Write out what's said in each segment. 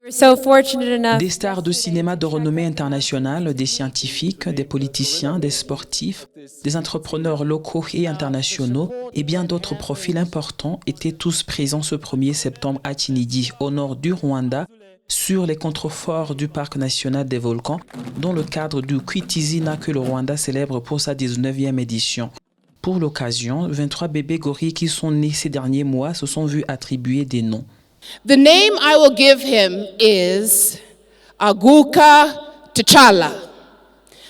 Des stars de cinéma de renommée internationale, des scientifiques, des politiciens, des sportifs, des entrepreneurs locaux et internationaux et bien d'autres profils importants étaient tous présents ce 1er septembre à Kinigi, au nord du Rwanda, sur les contreforts du Parc national des volcans, dans le cadre du Kwitizina que le Rwanda célèbre pour sa 19e édition. Pour l'occasion, 23 bébés gorilles qui sont nés ces derniers mois se sont vus attribuer des noms. The name I will give him is Aguka T'Challa.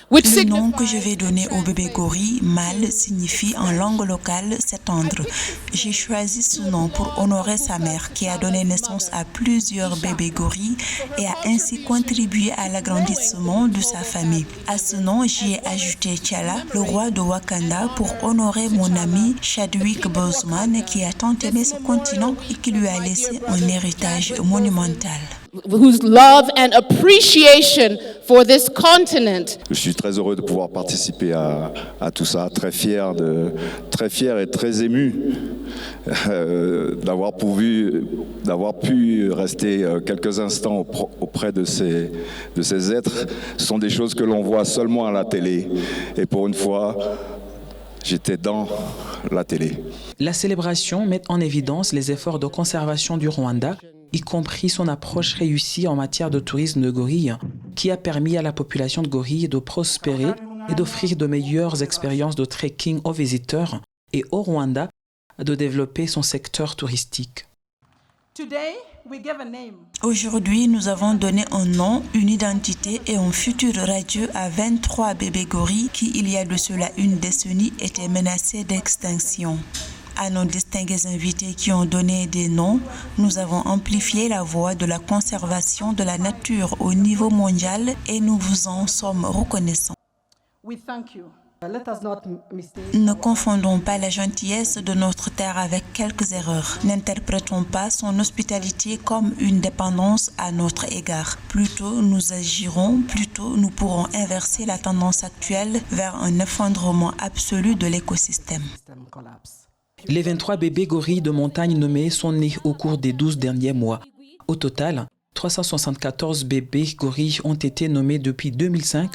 Le nom que je vais donner au bébé gorille mâle signifie en langue locale s'étendre. J'ai choisi ce nom pour honorer sa mère qui a donné naissance à plusieurs bébés gorilles et a ainsi contribué à l'agrandissement de sa famille. À ce nom, j'y ai ajouté T'Challa, le roi de Wakanda, pour honorer mon ami Chadwick Boseman qui a tant aimé ce continent et qui lui a laissé un héritage monumental. Whose love and appreciation for this continent. Je suis très heureux de pouvoir participer à tout ça, très fier et très ému d'avoir pu rester quelques instants auprès de ces êtres. Ce sont des choses que l'on voit seulement à la télé. Et pour une fois, j'étais dans la télé. La célébration met en évidence les efforts de conservation du Rwanda, y compris son approche réussie en matière de tourisme de gorilles, qui a permis à la population de gorilles de prospérer et d'offrir de meilleures expériences de trekking aux visiteurs et au Rwanda de développer son secteur touristique. Aujourd'hui, nous avons donné un nom, une identité et un futur radieux à 23 bébés gorilles qui, il y a de cela une décennie, étaient menacés d'extinction. À nos distingués invités qui ont donné des noms, nous avons amplifié la voix de la conservation de la nature au niveau mondial et nous vous en sommes reconnaissants. Ne confondons pas la gentillesse de notre terre avec quelques erreurs. N'interprétons pas son hospitalité comme une dépendance à notre égard. Plus tôt nous agirons, plus tôt nous pourrons inverser la tendance actuelle vers un effondrement absolu de l'écosystème. Les 23 bébés gorilles de montagne nommés sont nés au cours des 12 derniers mois. Au total, 374 bébés gorilles ont été nommés depuis 2005,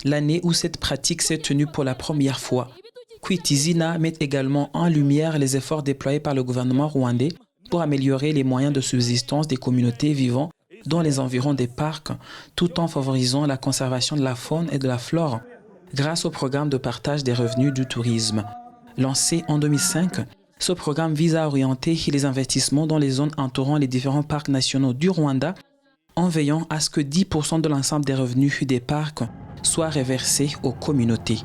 l'année où cette pratique s'est tenue pour la première fois. Kwitizina met également en lumière les efforts déployés par le gouvernement rwandais pour améliorer les moyens de subsistance des communautés vivant dans les environs des parcs, tout en favorisant la conservation de la faune et de la flore, grâce au programme de partage des revenus du tourisme. Lancé en 2005, ce programme vise à orienter les investissements dans les zones entourant les différents parcs nationaux du Rwanda en veillant à ce que 10% de l'ensemble des revenus des parcs soient reversés aux communautés.